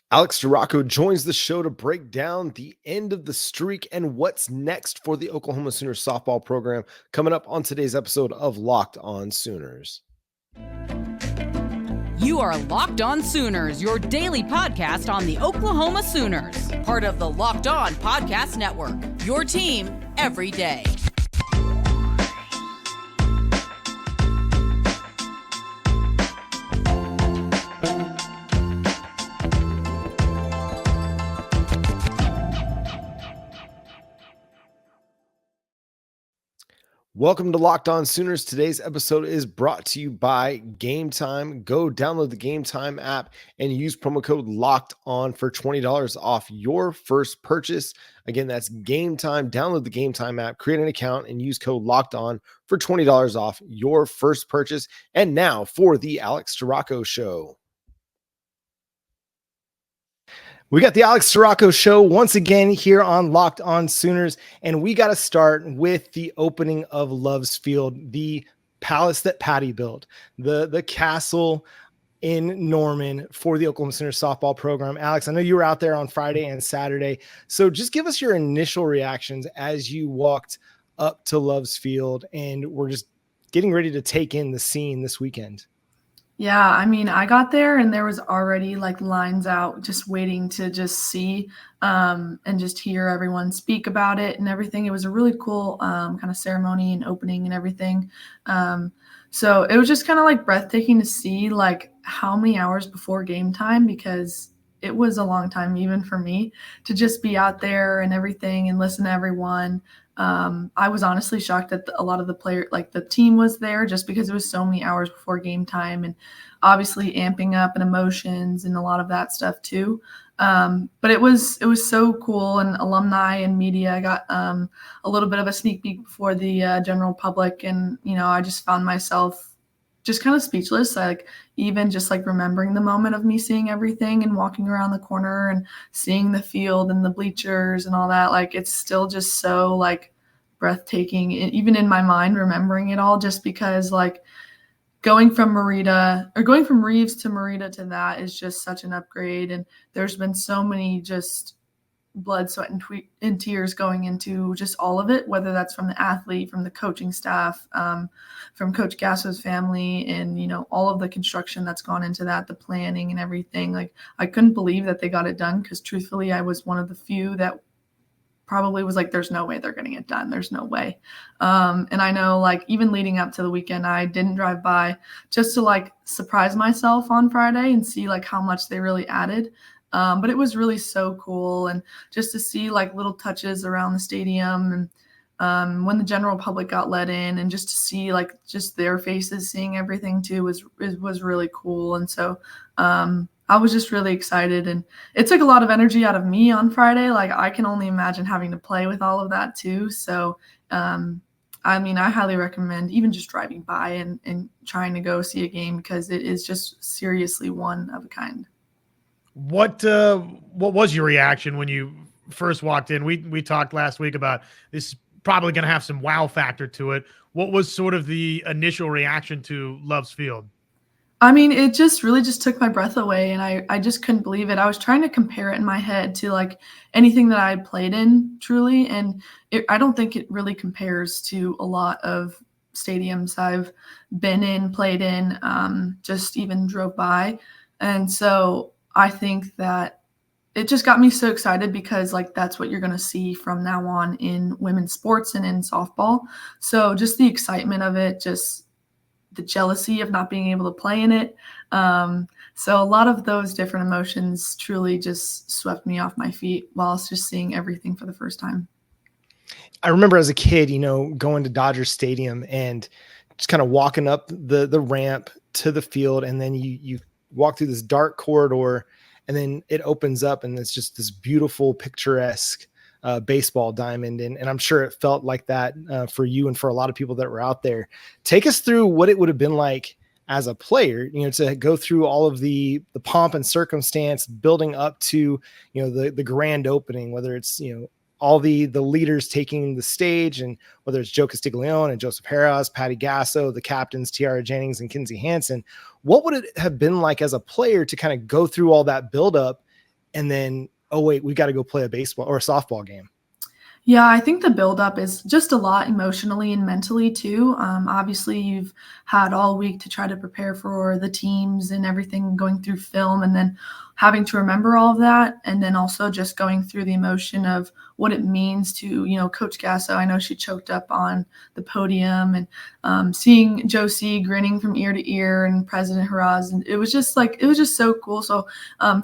Alex Storako joins the show to break down the end of the streak and what's next for the Oklahoma Sooners softball program coming up on today's episode of Locked On Sooners. You are Locked On Sooners, your daily podcast on the Oklahoma Sooners, part of the Locked On Podcast Network, your team every day. Welcome to Locked On Sooners. Today's episode is brought to you by Game Time. Go download the Game Time app and use promo code Locked On for $20 off your first purchase. Again, that's Game Time. Download the Game Time app, create an account, and use code Locked On for $20 off your first purchase. And now for the Alex Storako Show. We got the Alex Storako Show once again here on Locked On Sooners, and we got to start with the opening of Love's Field, the palace that Patty built, the castle in Norman for the Oklahoma Sooners softball program. Alex, I know you were out there on Friday and Saturday, so just give us your initial reactions as you walked up to Love's Field and we're just getting ready to take in the scene this weekend. Yeah, I mean, I got there and there was already like lines out just waiting to just see and just hear everyone speak about it and everything. It was a really cool kind of ceremony and opening and everything. So it was just kind of like breathtaking to see like how many hours before game time, because it was a long time even for me to just be out there and everything and listen to everyone. I was honestly shocked that a lot of the the team was there just because it was so many hours before game time and obviously amping up and emotions and a lot of that stuff too. But it was so cool, and alumni and media got a little bit of a sneak peek before the general public. And, you know, I just found myself just kind of speechless. Like even just like remembering the moment of me seeing everything and walking around the corner and seeing the field and the bleachers and all that, like it's still just so like breathtaking, even in my mind, remembering it all, just because like going from Reeves to Merida to that is just such an upgrade. And there's been so many just blood, sweat, and tears going into just all of it, whether that's from the athlete, from the coaching staff, from Coach Gasso's family, and, you know, all of the construction that's gone into that, the planning and everything. Like I couldn't believe that they got it done, because truthfully, I was one of the few that probably was like, there's no way they're getting it done. There's no way. And I know like even leading up to the weekend, I didn't drive by just to like surprise myself on Friday and see like how much they really added. But it was really so cool. And just to see like little touches around the stadium, and when the general public got let in, and just to see like just their faces, seeing everything too was really cool. And so I was just really excited, and it took a lot of energy out of me on Friday. Like I can only imagine having to play with all of that too. So I mean, I highly recommend even just driving by and trying to go see a game, because it is just seriously one of a kind. What was your reaction when you first walked in? We talked last week about this probably going to have some wow factor to it. What was sort of the initial reaction to Love's Field? I mean, it just really just took my breath away, and I just couldn't believe it. I was trying to compare it in my head to like anything that I had played in, truly, and I don't think it really compares to a lot of stadiums I've been in, played in, just even drove by. And so I think that it just got me so excited, because like that's what you're going to see from now on in women's sports and in softball. So just the excitement of it, just the jealousy of not being able to play in it. So a lot of those different emotions truly just swept me off my feet whilst just seeing everything for the first time. I remember as a kid, you know, going to Dodger Stadium and just kind of walking up the ramp to the field, and then you walk through this dark corridor, and then it opens up, and it's just this beautiful, picturesque baseball diamond. And I'm sure it felt like that for you and for a lot of people that were out there. Take us through what it would have been like as a player, you know, to go through all of the pomp and circumstance building up to, you know, the grand opening, whether it's, you know, all the leaders taking the stage, and whether it's Joe Castiglione and Joseph Harris, Patty Gasso, the captains, Tiara Jennings and Kinsey Hansen. What would it have been like as a player to kind of go through all that buildup and then, oh wait, we got to go play a baseball or a softball game? Yeah, I think the buildup is just a lot emotionally and mentally too. Obviously, you've had all week to try to prepare for the teams and everything, going through film, and then having to remember all of that, and then also just going through the emotion of what it means to, Coach Gasso. I know she choked up on the podium, and seeing Josie grinning from ear to ear, and President Haraz, and it was just so cool. So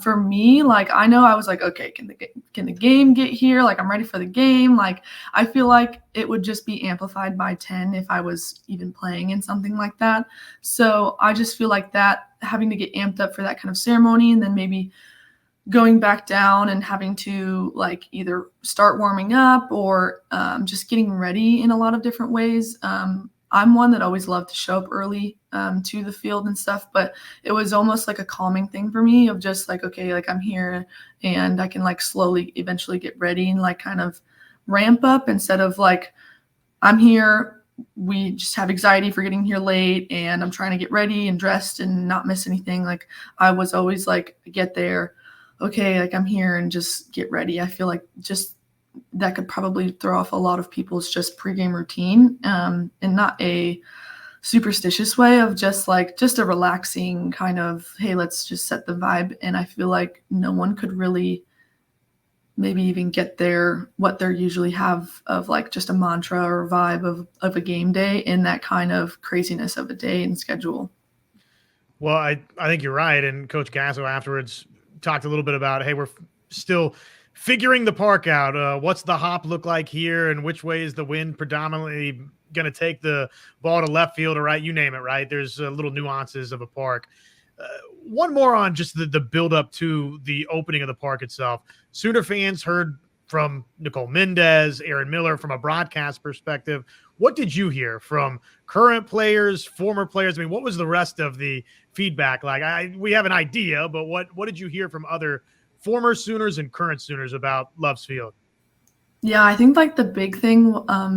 for me, like, I know I was like, okay, can the game get here? Like, I'm ready for the game. Like, I feel like it would just be amplified by 10 if I was even playing in something like that. So I just feel like that, having to get amped up for that kind of ceremony, and then maybe going back down and having to like either start warming up or just getting ready in a lot of different ways. I'm one that always loved to show up early to the field and stuff, but it was almost like a calming thing for me of just like, okay, like I'm here and I can like slowly eventually get ready and like kind of ramp up, instead of like, I'm here, we just have anxiety for getting here late and I'm trying to get ready and dressed and not miss anything. Like, I was always like, get there, okay, like I'm here, and just get ready. I feel like just that could probably throw off a lot of people's just pregame routine, and not a superstitious way of just a relaxing kind of, hey, let's just set the vibe. And I feel like no one could really maybe even get there what they usually have of like just a mantra or vibe of a game day in that kind of craziness of a day and schedule. Well, I think you're right. And Coach Gasso afterwards talked a little bit about, hey, we're still figuring the park out. What's the hop look like here, and which way is the wind predominantly going to take the ball to left field or right? You name it, right? There's little nuances of a park. One more on just the build up to the opening of the park itself. Sooner fans heard from Nicole Mendez, Aaron Miller from a broadcast perspective. What did you hear from current players, former players? I mean, what was the rest of the feedback like? We have an idea, but what did you hear from other former Sooners and current Sooners about Love's Field? Yeah, I think like the big thing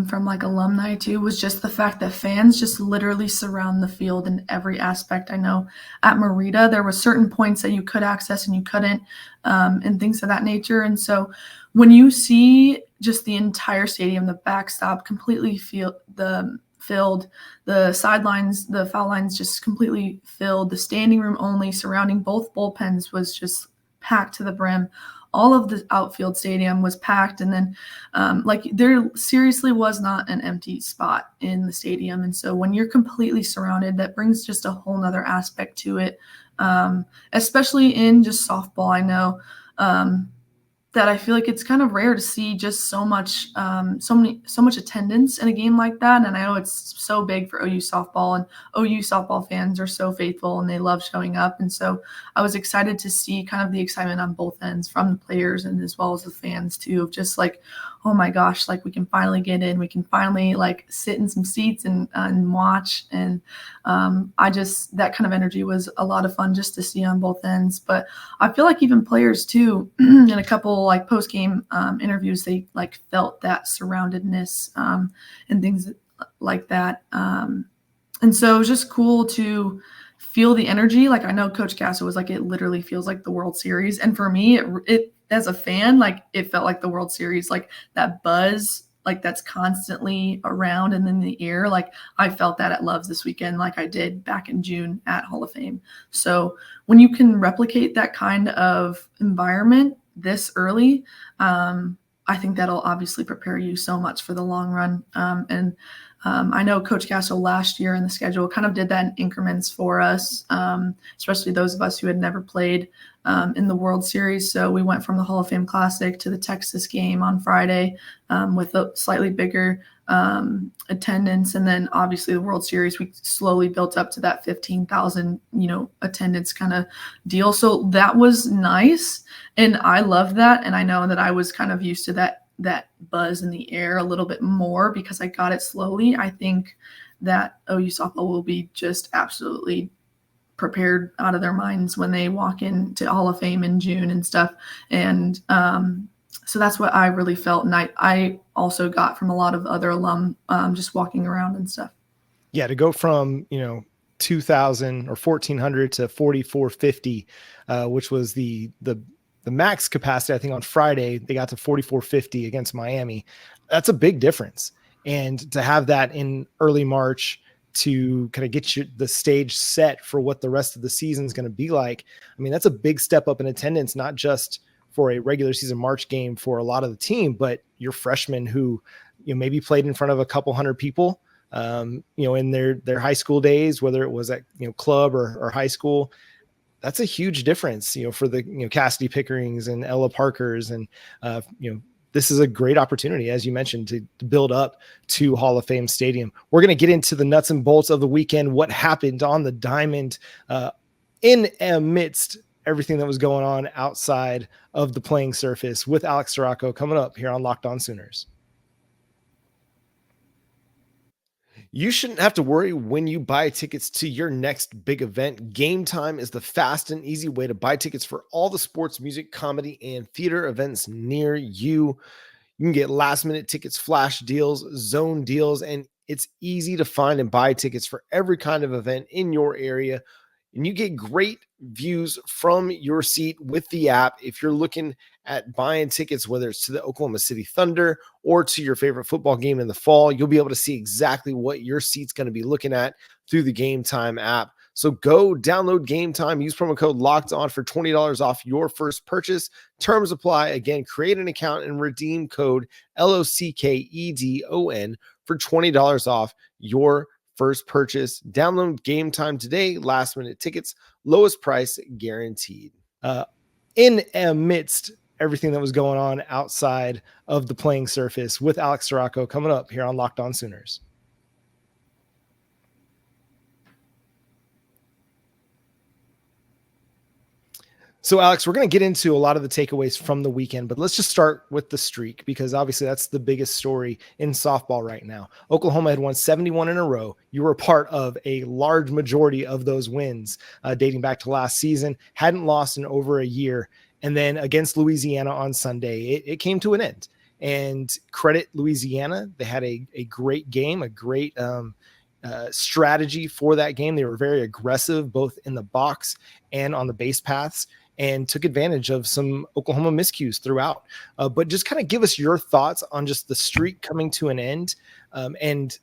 from like alumni too was just the fact that fans just literally surround the field in every aspect. I know at Merida there were certain points that you could access and you couldn't, and things of that nature. And so when you see just the entire stadium, the backstop completely filled, the sidelines, the foul lines just completely filled, the standing room only surrounding both bullpens was just packed to the brim. All of the outfield stadium was packed. And then there seriously was not an empty spot in the stadium. And so when you're completely surrounded, that brings just a whole nother aspect to it, especially in just softball. I know that I feel like it's kind of rare to see just so much attendance in a game like that. And I know it's so big for OU softball, and OU softball fans are so faithful and they love showing up. And so I was excited to see kind of the excitement on both ends from the players and as well as the fans too, of just like, oh my gosh, like we can finally get in, we can finally like sit in some seats and watch. And that kind of energy was a lot of fun just to see on both ends. But I feel like even players too, in a couple like post-game interviews, they like felt that surroundedness and things like that. And so it was just cool to feel the energy. Like I know Coach Gasso was like, it literally feels like the World Series. And for me, it as a fan, like it felt like the World Series, like that buzz, like that's constantly around and in the air. Like I felt that at Love's this weekend, like I did back in June at Hall of Fame. So when you can replicate that kind of environment this early, I think that'll obviously prepare you so much for the long run. I know Coach Gasso last year in the schedule kind of did that in increments for us, especially those of us who had never played in the World Series. So we went from the Hall of Fame Classic to the Texas game on Friday with a slightly bigger attendance. And then obviously the World Series, we slowly built up to that 15,000, attendance kind of deal. So that was nice. And I love that. And I know that I was kind of used to that buzz in the air a little bit more because I got it slowly. I think that OU softball will be just absolutely prepared out of their minds when they walk into Hall of Fame in June and stuff. And so that's what I really felt. And I also got from a lot of other alum just walking around and stuff. Yeah, to go from, 2,000 or 1,400 to 4,450, which was the max capacity, I think on Friday, they got to 4,450 against Miami. That's a big difference. And to have that in early March to kind of get the stage set for what the rest of the season is going to be like. I mean, that's a big step up in attendance, not just for a regular season March game for a lot of the team, but your freshmen who, maybe played in front of a couple hundred people, in their high school days, whether it was at, club or high school. That's a huge difference, for the, Cassidy Pickerings and Ella Parkers. And, this is a great opportunity, as you mentioned, to build up to Hall of Fame Stadium. We're going to get into the nuts and bolts of the weekend, what happened on the diamond in amidst everything that was going on outside of the playing surface with Alex Storako coming up here on Locked On Sooners. You shouldn't have to worry when you buy tickets to your next big event. Game Time is the fast and easy way to buy tickets for all the sports, music, comedy, and theater events near you. You can get last-minute tickets, flash deals, zone deals, and it's easy to find and buy tickets for every kind of event in your area. And you get great views from your seat with the app. If you're looking at buying tickets, whether it's to the Oklahoma City Thunder or to your favorite football game in the fall, you'll be able to see exactly what your seat's going to be looking at through the Game Time app. So go download Game Time, use promo code Locked On for $20 off your first purchase. Terms apply. Again, create an account and redeem code LOCKEDON for $20 off your first purchase. Download Game Time today. Last minute tickets, lowest price guaranteed. In amidst everything that was going on outside of the playing surface with Alex Storako coming up here on Locked On Sooners. So, Alex, we're going to get into a lot of the takeaways from the weekend, but let's just start with the streak, because obviously that's the biggest story in softball right now. Oklahoma had won 71 in a row. You were a part of a large majority of those wins dating back to last season, hadn't lost in over a year. And then against Louisiana on Sunday, it came to an end. And credit Louisiana. They had a great game, a great strategy for that game. They were very aggressive, both in the box and on the base paths, and took advantage of some Oklahoma miscues throughout. But just kind of give us your thoughts on just the streak coming to an end, and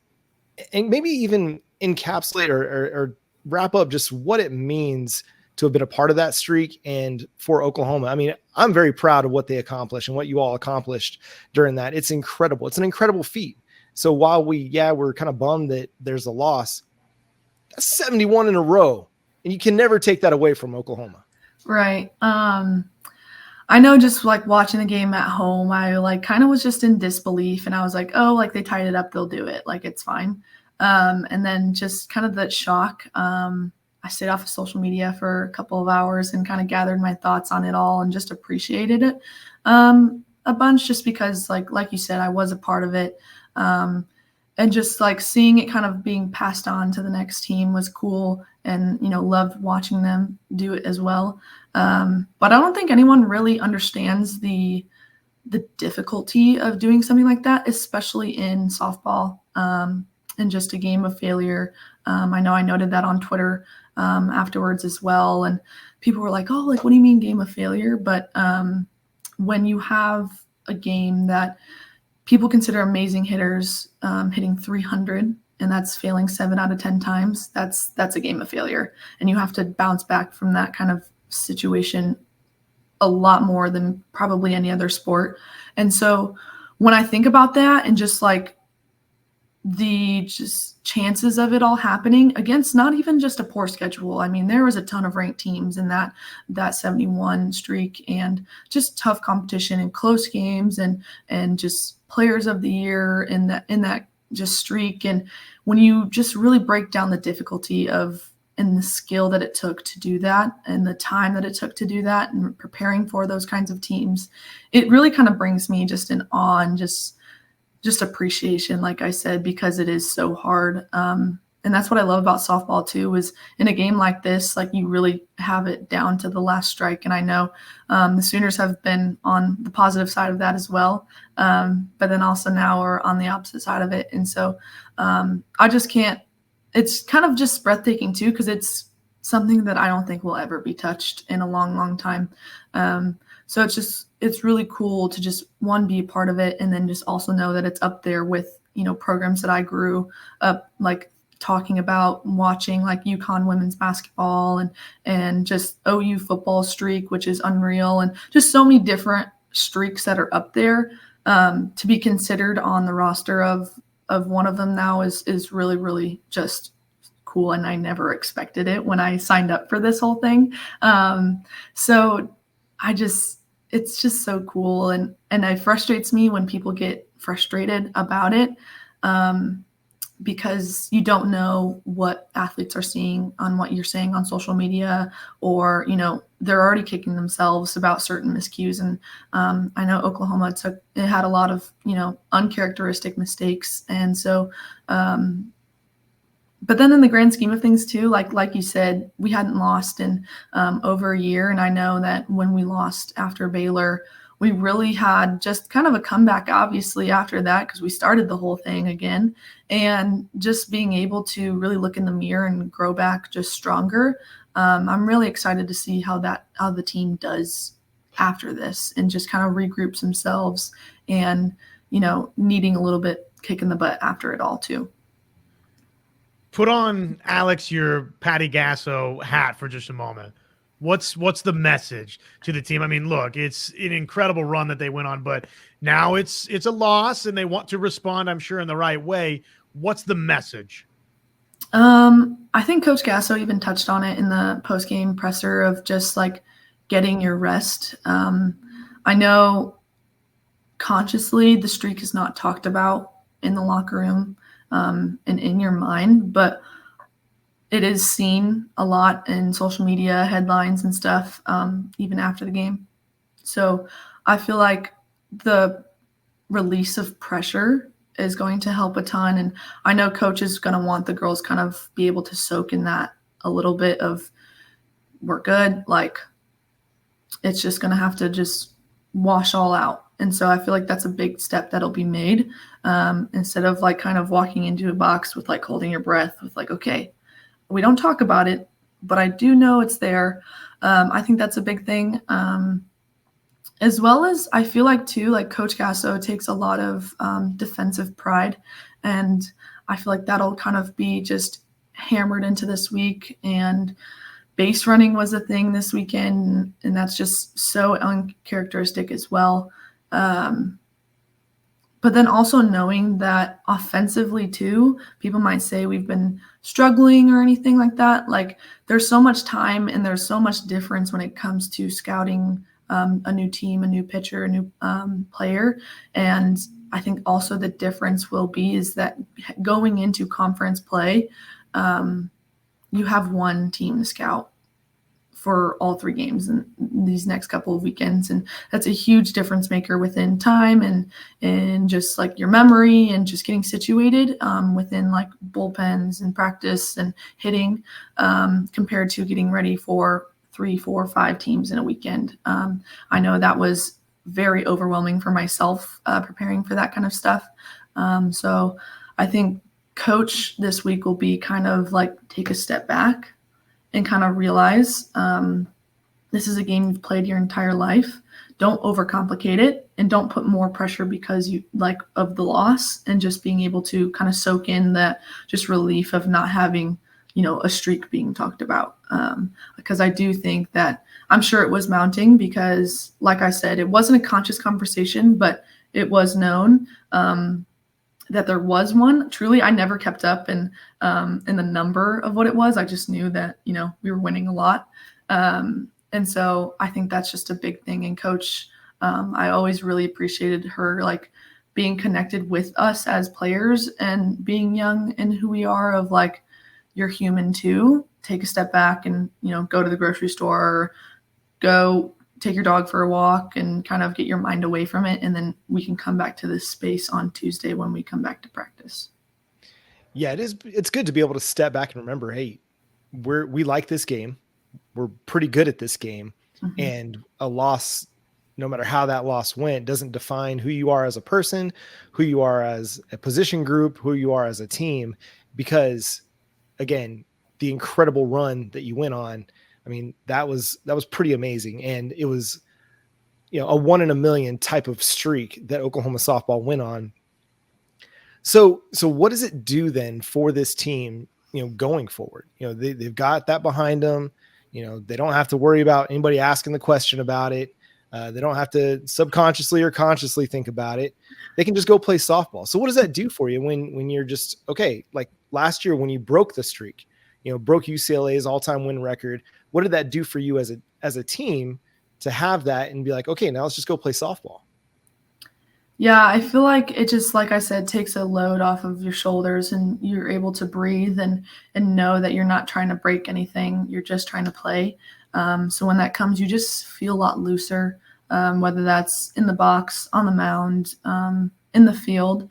maybe even encapsulate or wrap up just what it means to have been a part of that streak and for Oklahoma. I mean, I'm very proud of what they accomplished and what you all accomplished during that. It's incredible. It's an incredible feat. So while we're kind of bummed that there's a loss, that's 71 in a row, and you can never take that away from Oklahoma. Right. I know, just like watching the game at home, I kind of was just in disbelief, and I was like, oh, they tied it up, they'll do it. It's fine. And then just kind of that shock. I stayed off of social media for a couple of hours and kind of gathered my thoughts on it all and just appreciated it a bunch, just because like you said, I was a part of it. And just seeing it kind of being passed on to the next team was cool, and, loved watching them do it as well. But I don't think anyone really understands the difficulty of doing something like that, especially in softball, and just a game of failure. I know I noted that on Twitter afterwards as well. And people were like, oh, what do you mean game of failure? But when you have a game that people consider amazing hitters hitting 300, and that's failing 7 out of 10 times, that's a game of failure. And you have to bounce back from that kind of situation a lot more than probably any other sport. And so when I think about that, and just the chances of it all happening against not even just a poor schedule. I mean, there was a ton of ranked teams in that 71 streak, and just tough competition and close games, and just players of the year in that just streak. And when you just really break down the difficulty and the skill that it took to do that, and the time that it took to do that, and preparing for those kinds of teams, it really kind of brings me just in awe and just appreciation, like I said, because it is so hard. And that's what I love about softball too, is in a game like this, you really have it down to the last strike. And I know the Sooners have been on the positive side of that as well. But then also now we're on the opposite side of it. And so I just can't, it's kind of just breathtaking too, because something that I don't think will ever be touched in a long, long time. So it's really cool to just, one, be a part of it, and then just also know that it's up there with, programs that I grew up like talking about, watching, like UConn women's basketball and just OU football streak, which is unreal, and just so many different streaks that are up there. To be considered on the roster of one of them now is really, really just cool, and I never expected it when I signed up for this whole thing. So it's just so cool, and it frustrates me when people get frustrated about it, because you don't know what athletes are seeing on what you're saying on social media, or they're already kicking themselves about certain miscues. And I know Oklahoma had a lot of uncharacteristic mistakes, and so but then in the grand scheme of things too, like you said, we hadn't lost in over a year. And I know that when we lost after Baylor, we really had just kind of a comeback, obviously, after that, because we started the whole thing again. And just being able to really look in the mirror and grow back just stronger. I'm really excited to see how the team does after this, and just kind of regroups themselves, and, needing a little bit kick in the butt after it all too. Put on, Alex, your Patty Gasso hat for just a moment. What's the message to the team? I mean, look, it's an incredible run that they went on, but now it's a loss, and they want to respond, I'm sure, in the right way. What's the message? I think Coach Gasso even touched on it in the post-game presser of just like getting your rest. I know consciously the streak is not talked about in the locker room and in your mind, but it is seen a lot in social media headlines and stuff, even after the game. So I feel like the release of pressure is going to help a ton. And I know coach is going to want the girls kind of be able to soak in that a little bit of, we're good. Like, it's just going to have to just wash all out. And so I feel like that's a big step that'll be made, instead of like kind of walking into a box with like holding your breath with like, okay, we don't talk about it, but I do know it's there. I think that's a big thing. As well as I feel like too, like Coach Gasso takes a lot of defensive pride, and I feel like that'll kind of be just hammered into this week. And base running was a thing this weekend, and that's just so uncharacteristic as well. But then also knowing that offensively too, people might say we've been struggling or anything like that. Like, there's so much time and there's so much difference when it comes to scouting a new team, a new pitcher, a new player. And I think also the difference will be is that going into conference play, you have one team to scout for all three games in these next couple of weekends. And that's a huge difference maker within time and just like your memory and just getting situated within like bullpens and practice and hitting, compared to getting ready for 3, 4, 5 teams in a weekend. I know that was very overwhelming for myself, preparing for that kind of stuff. So I think coach this week will be kind of like take a step back and kind of realize this is a game you've played your entire life. Don't overcomplicate it, and don't put more pressure because you like of the loss, and just being able to kind of soak in that just relief of not having, a streak being talked about. Because I do think that I'm sure it was mounting because, like I said, it wasn't a conscious conversation, but it was known that there was one. Truly, I never kept up in the number of what it was. I just knew that, we were winning a lot. And so I think that's just a big thing. And coach, I always really appreciated her, like, being connected with us as players and being young and who we are of like, you're human too. Take a step back and, go to the grocery store, or go take your dog for a walk and kind of get your mind away from it. And then we can come back to this space on Tuesday when we come back to practice. Yeah, it's good to be able to step back and remember, hey, we like this game. We're pretty good at this game. Mm-hmm. And a loss, no matter how that loss went, doesn't define who you are as a person, who you are as a position group, who you are as a team. Because again, the incredible run that you went on. I mean, that was pretty amazing. And it was, a 1 in a million type of streak that Oklahoma softball went on. So what does it do then for this team, going forward? They've got that behind them. They don't have to worry about anybody asking the question about it. They don't have to subconsciously or consciously think about it. They can just go play softball. So what does that do for you when you're just, okay, like last year when you broke the streak, broke UCLA's all-time win record? What did that do for you as a team to have that and be like, okay, now let's just go play softball? Yeah, I feel like it just, like I said, takes a load off of your shoulders, and you're able to breathe and know that you're not trying to break anything. You're just trying to play. So when that comes, you just feel a lot looser, whether that's in the box, on the mound, in the field.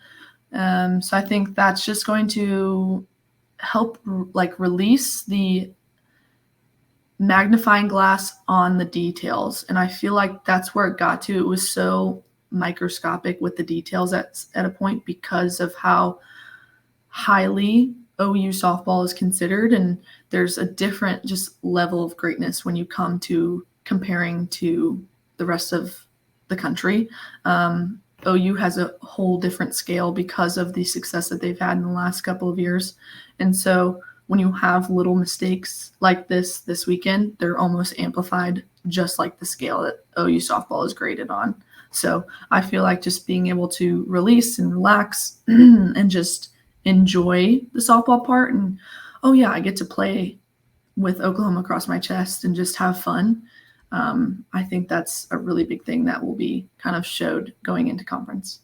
So I think that's just going to help release the magnifying glass on the details. And I feel like that's where it got to. It was so microscopic with the details at a point because of how highly OU softball is considered. And there's a different just level of greatness when you come to comparing to the rest of the country. OU has a whole different scale because of the success that they've had in the last couple of years. And so when you have little mistakes like this weekend, they're almost amplified, just like the scale that OU softball is graded on. So I feel like just being able to release and relax and just enjoy the softball part, and I get to play with Oklahoma across my chest and just have fun. I think that's a really big thing that will be kind of showed going into conference.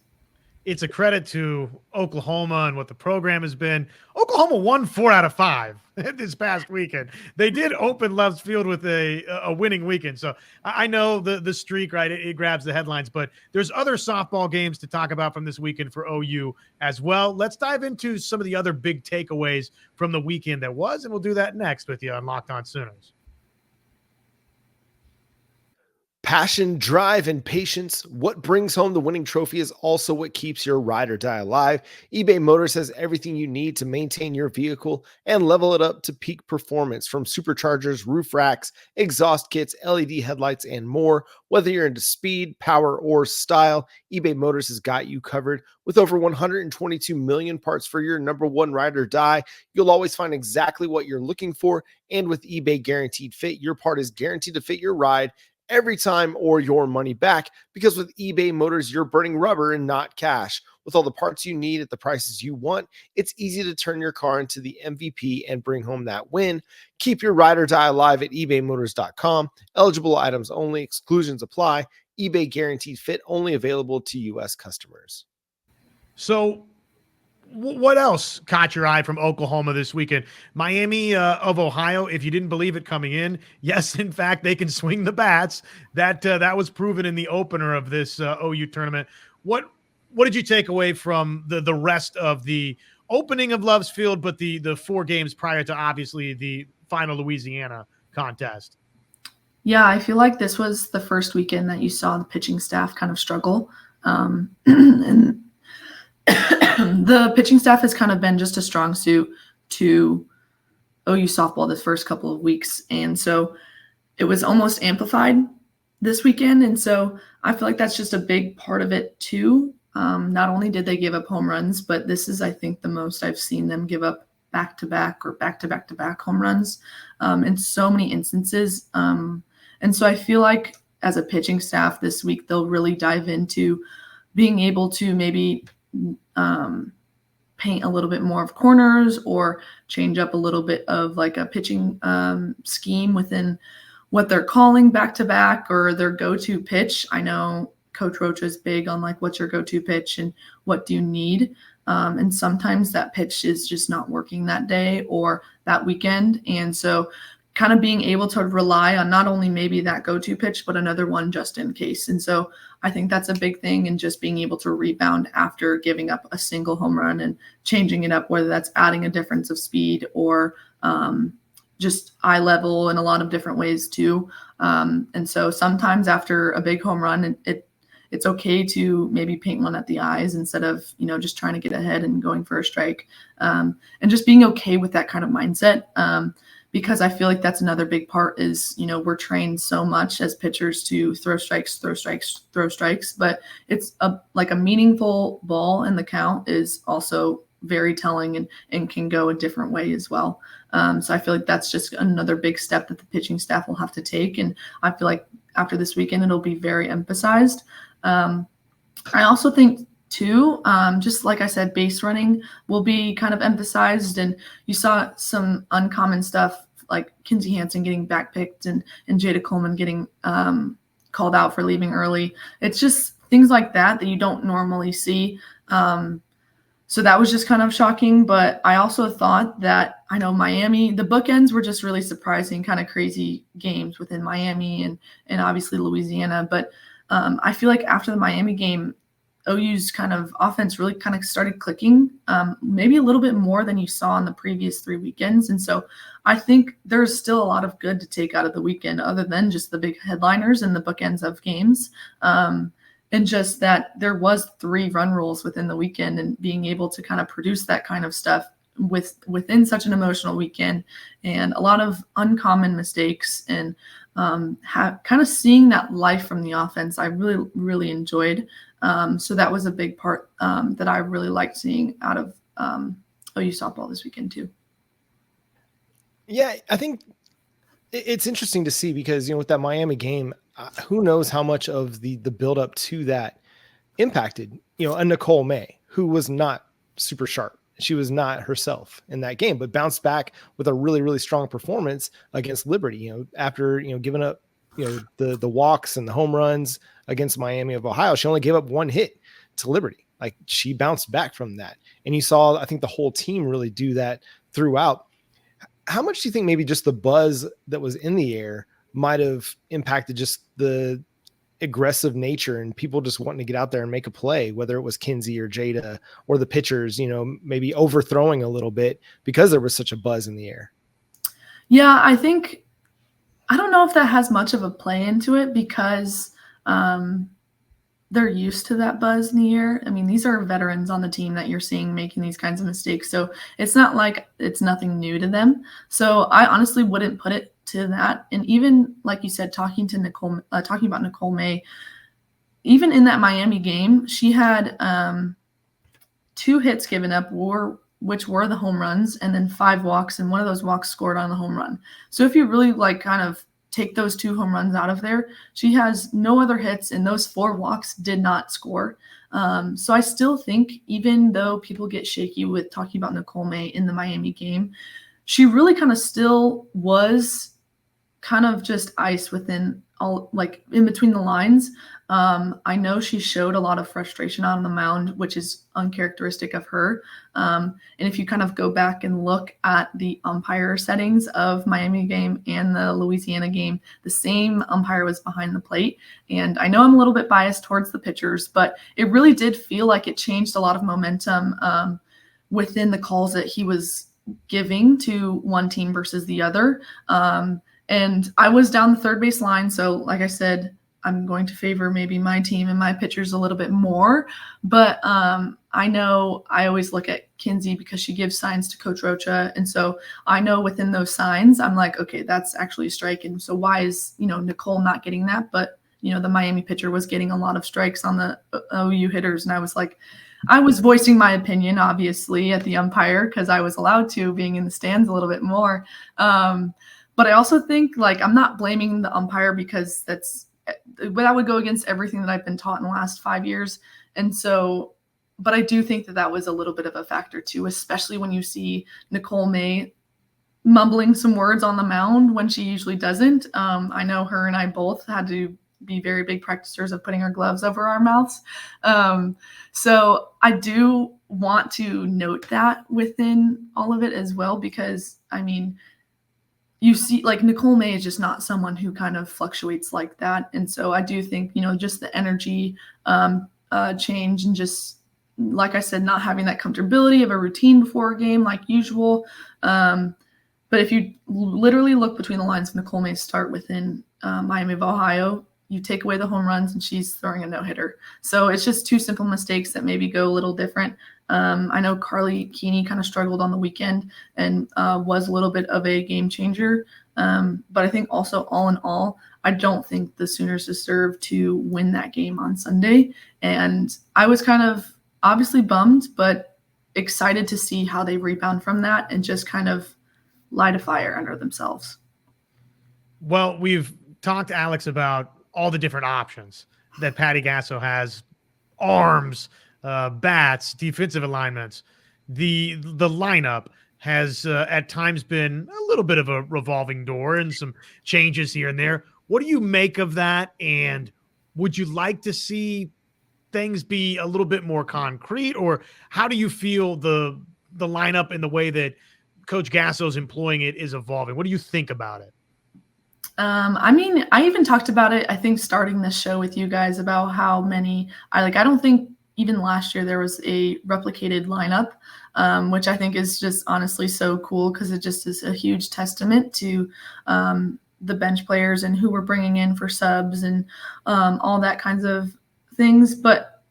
It's a credit to Oklahoma and what the program has been. Oklahoma won 4 out of 5 this past weekend. They did open Love's Field with a winning weekend. So I know the streak, right? It grabs the headlines, but there's other softball games to talk about from this weekend for OU as well. Let's dive into some of the other big takeaways from the weekend that was, and we'll do that next with you on Locked On Sooners. Passion, drive, and patience. What brings home the winning trophy is also what keeps your ride or die alive. eBay Motors has everything you need to maintain your vehicle and level it up to peak performance, from superchargers, roof racks, exhaust kits, LED headlights, and more. Whether you're into speed, power, or style, eBay Motors has got you covered. With over 122 million parts for your number one ride or die, you'll always find exactly what you're looking for. And with eBay Guaranteed Fit, your part is guaranteed to fit your ride every time or your money back, because with eBay Motors, you're burning rubber and not cash. With all the parts you need at the prices you want, it's easy to turn your car into the MVP and bring home that win. Keep your ride or die alive at ebaymotors.com. Eligible items only. Exclusions apply. eBay Guaranteed Fit only available to U.S. customers. So what else caught your eye from Oklahoma this weekend? Miami of Ohio, if you didn't believe it coming in, yes, in fact, they can swing the bats. That was proven in the opener of this OU tournament. What did you take away from the rest of the opening of Love's Field, but the 4 games prior to, obviously, the final Louisiana contest? Yeah, I feel like this was the first weekend that you saw the pitching staff kind of struggle. And the pitching staff has kind of been just a strong suit to OU softball this first couple of weeks. And so it was almost amplified this weekend. And so I feel like that's just a big part of it too. Not only did they give up home runs, but this is, I think, the most I've seen them give up back-to-back or back-to-back-to-back home runs in so many instances. And so I feel like as a pitching staff this week, they'll really dive into being able to maybe paint a little bit more of corners or change up a little bit of like a pitching scheme within what they're calling back-to-back or their go-to pitch. I know Coach Rocha is big on like, what's your go-to pitch and what do you need? And sometimes that pitch is just not working that day or that weekend. And so kind of being able to rely on not only maybe that go-to pitch, but another one just in case. And so I think that's a big thing, and just being able to rebound after giving up a single home run and changing it up, whether that's adding a difference of speed or just eye level in a lot of different ways too. And so sometimes after a big home run, it's okay to maybe paint one at the eyes instead of, just trying to get ahead and going for a strike. And just being okay with that kind of mindset. Because I feel like that's another big part is, we're trained so much as pitchers to throw strikes, but it's like a meaningful ball in the count is also very telling and can go a different way as well. So I feel like that's just another big step that the pitching staff will have to take. And I feel like after this weekend, it'll be very emphasized. I also think too, just like I said, base running will be kind of emphasized. And you saw some uncommon stuff like Kinsey Hansen getting backpicked and Jada Coleman getting called out for leaving early. It's just things like that you don't normally see. So that was just kind of shocking. But I also thought that, I know Miami, the bookends were just really surprising, kind of crazy games within Miami and obviously Louisiana. But I feel like after the Miami game, OU's kind of offense really kind of started clicking, maybe a little bit more than you saw in the previous 3 weekends. And so I think there's still a lot of good to take out of the weekend other than just the big headliners and the bookends of games. And just that there was 3 run rules within the weekend and being able to kind of produce that kind of stuff within such an emotional weekend and a lot of uncommon mistakes and kind of seeing that life from the offense, I really, really enjoyed. So that was a big part that I really liked seeing out of OU softball this weekend too. Yeah, I think it's interesting to see because, with that Miami game, who knows how much of the build up to that impacted, a Nicole May, who was not super sharp. She was not herself in that game, but bounced back with a really, really strong performance against Liberty, after, giving up, the walks and the home runs against Miami of Ohio. She only gave up 1 hit to Liberty. Like, she bounced back from that. And you saw, I think, the whole team really do that throughout. How much do you think maybe just the buzz that was in the air might have impacted just the aggressive nature and people just wanting to get out there and make a play, whether it was Kinsey or Jada or the pitchers, maybe overthrowing a little bit because there was such a buzz in the air? Yeah, I don't know if that has much of a play into it because they're used to that buzz in the air. I mean, these are veterans on the team that you're seeing making these kinds of mistakes. So it's not like it's nothing new to them. So I honestly wouldn't put it to that. And even like you said, talking about Nicole May, even in that Miami game, she had 2 hits given up, which were the home runs, and then 5 walks, and one of those walks scored on the home run. So if you really kind of take those 2 home runs out of there, she has no other hits, and those 4 walks did not score. So I still think, even though people get shaky with talking about Nicole May in the Miami game, she really kind of still was kind of just ice within all, in between the lines. I know she showed a lot of frustration out on the mound, which is uncharacteristic of her. And if you kind of go back and look at the umpire settings of Miami game and the Louisiana game, the same umpire was behind the plate. And I know I'm a little bit biased towards the pitchers, but it really did feel like it changed a lot of momentum within the calls that he was giving to one team versus the other. And I was down the third base line. So like I said, I'm going to favor maybe my team and my pitchers a little bit more. But I know I always look at Kinsey because she gives signs to Coach Rocha. And so I know within those signs, I'm like, okay, that's actually a strike. And so why is, Nicole not getting that? But, the Miami pitcher was getting a lot of strikes on the OU hitters. And I was like, I was voicing my opinion, obviously, at the umpire because I was allowed to, being in the stands a little bit more. But I also think, I'm not blaming the umpire because that would go against everything that I've been taught in the last 5 years. And so, but I do think that was a little bit of a factor too, especially when you see Nicole May mumbling some words on the mound when she usually doesn't. I know her and I both had to be very big practicers of putting our gloves over our mouths. So I do want to note that within all of it as well, because you see, Nicole May is just not someone who kind of fluctuates like that. And so I do think, just the energy change and just, like I said, not having that comfortability of a routine before a game like usual. But if you literally look between the lines of Nicole May's start within Miami of Ohio, you take away the home runs and she's throwing a no-hitter. So it's just two simple mistakes that maybe go a little different. I know Carly Keeney kind of struggled on the weekend and was a little bit of a game changer. But I think also all in all, I don't think the Sooners deserve to win that game on Sunday. And I was kind of obviously bummed, but excited to see how they rebound from that and just kind of light a fire under themselves. Well, we've talked to Alex about all the different options that Patty Gasso has: arms, bats, defensive alignments. The lineup has at times been a little bit of a revolving door and some changes here and there. What do you make of that? And would you like to see things be a little bit more concrete, or how do you feel the lineup and the way that Coach Gasso's employing it is evolving? What do you think about it? I mean, I even talked about it, I think, starting this show with you guys about how many I don't think even last year there was a replicated lineup, which I think is just honestly so cool because it just is a huge testament to the bench players and who we're bringing in for subs and all that kinds of things. But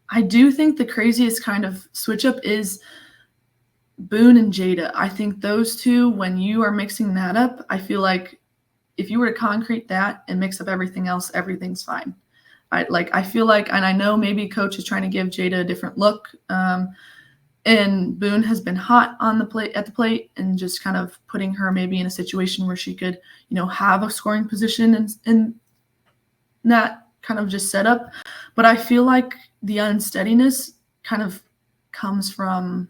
I do think the craziest kind of switch up is Boone and Jada. I think those two, when you are mixing that up, I feel like if you were to concrete that and mix up everything else, everything's fine. I feel like, and I know maybe coach is trying to give Jada a different look. And Boone has been hot on the plate at the plate and just kind of putting her maybe in a situation where she could, have a scoring position and that kind of just set up. But I feel like the unsteadiness kind of comes from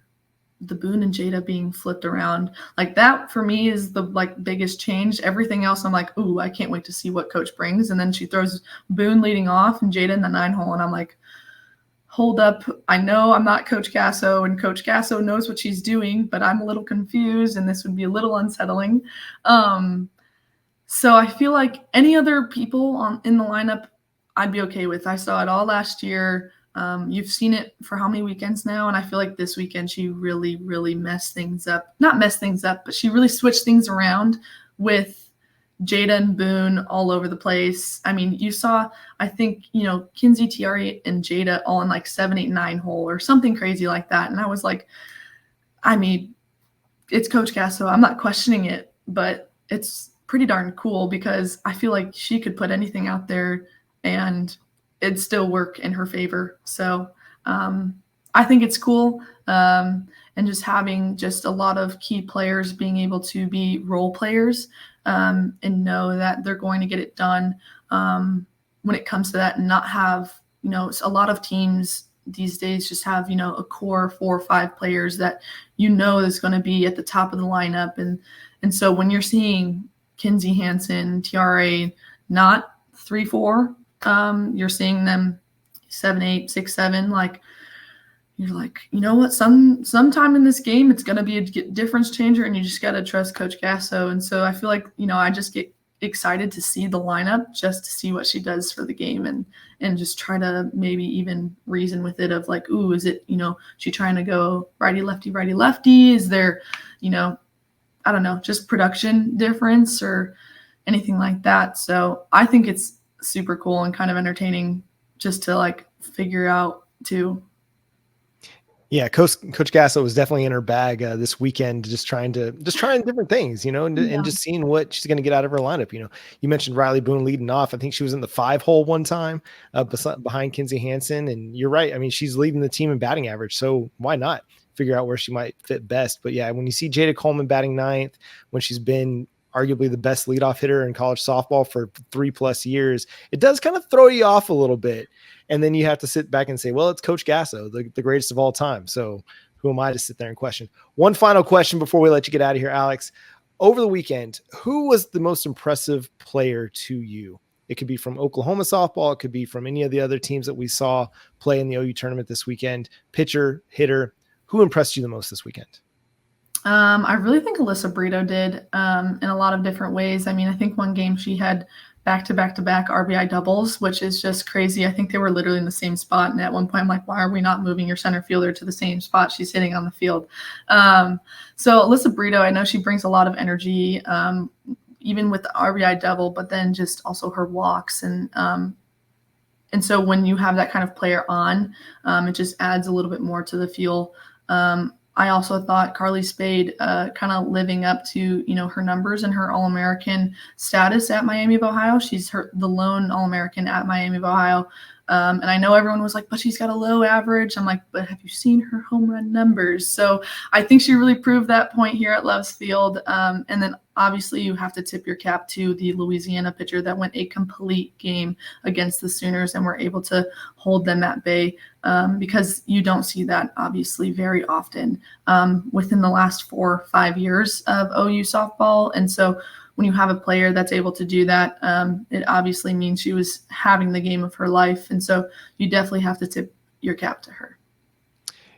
the Boone and Jada being flipped around. Like that for me is the biggest change. Everything else I'm like, ooh, I can't wait to see what coach brings. And then she throws Boone leading off and Jada in the 9-hole. And I'm like, hold up. I know I'm not Coach Gasso and Coach Gasso knows what she's doing, but I'm a little confused and this would be a little unsettling. So I feel like any other people in the lineup I'd be okay with. I saw it all last year. You've seen it for how many weekends now? And I feel like this weekend she really, really messed things up. Not messed things up, but she really switched things around with Jada and Boone all over the place. I mean, you saw, I think, Kinsey, Tiare, and Jada all in 7, 8, 9 hole or something crazy like that. And I was like, I mean, it's Coach Gasso. I'm not questioning it, but it's pretty darn cool because I feel like she could put anything out there and it'd still work in her favor. So I think it's cool. And just having just a lot of key players being able to be role players and know that they're going to get it done when it comes to that and not have, a lot of teams these days just have, a core 4 or 5 players that is going to be at the top of the lineup. And so when you're seeing Kinsey Hansen, Tiare, not 3, 4, you're seeing them 7, 8, 6, 7. You're like, you know what? Sometime in this game, it's going to be a difference changer, and you just got to trust Coach Gasso. And so I feel like, I just get excited to see the lineup just to see what she does for the game and just try to maybe even reason with it of ooh, is it, she trying to go righty, lefty? Is there, I don't know, just production difference or anything like that. So I think it's super cool and kind of entertaining just to figure out too. Yeah, Coach Gasso was definitely in her bag this weekend, just trying different things, and just seeing what she's going to get out of her lineup. You mentioned Riley Boone leading off. I think she was in the 5-hole one time behind Kinsey Hansen, and you're right. I mean, she's leading the team in batting average, so why not figure out where she might fit best? But yeah, when you see Jada Coleman batting 9th, when she's been arguably the best leadoff hitter in college softball for 3+ years, it does kind of throw you off a little bit. And then you have to sit back and say, well, it's Coach Gasso, the greatest of all time. So who am I to sit there and question? One final question before we let you get out of here, Alex. Over the weekend, who was the most impressive player to you? It could be from Oklahoma softball. It could be from any of the other teams that we saw play in the OU tournament this weekend. Pitcher, hitter, who impressed you the most this weekend? I really think Alyssa Brito did in a lot of different ways. I mean, I think one game she had back-to-back RBI doubles, which is just crazy. I think they were literally in the same spot. And at one point, I'm like, why are we not moving your center fielder to the same spot she's hitting on the field? So Alyssa Brito, I know she brings a lot of energy. even with the RBI double, but then just also her walks. And so when you have that kind of player on, it just adds a little bit more to the fuel. I also thought Carly Spade kind of living up to, her numbers and her All-American status at Miami of Ohio. She's the lone All-American at Miami of Ohio. And I know everyone was like, but she's got a low average. I'm like, but have you seen her home run numbers? So I think she really proved that point here at Love's Field. And then obviously you have to tip your cap to the Louisiana pitcher that went a complete game against the Sooners and were able to hold them at bay, because you don't see that obviously very often within the last 4 or 5 years of OU softball. And so when you have a player that's able to do that, it obviously means she was having the game of her life. And so you definitely have to tip your cap to her.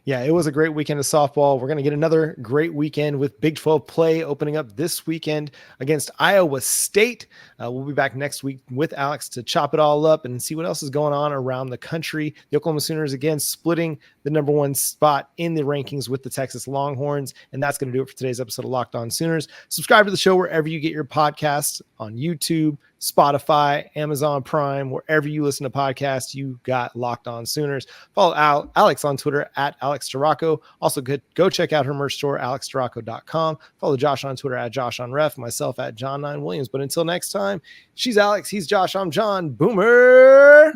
Yeah, it was a great weekend of softball. We're going to get another great weekend with Big 12 play opening up this weekend against Iowa State. We'll be back next week with Alex to chop it all up and see what else is going on around the country. The Oklahoma Sooners, again, splitting the number 1 spot in the rankings with the Texas Longhorns. And that's going to do it for today's episode of Locked On Sooners. Subscribe to the show wherever you get your podcasts, on YouTube, Spotify, Amazon Prime, wherever you listen to podcasts, you got Locked On Sooners. Follow Alex on Twitter at Alex Storako. Also, go check out her merch store, alexstorako.com. Follow Josh on Twitter at JoshOnRef, myself at John9Williams. But until next time, she's Alex, he's Josh, I'm John. Boomer.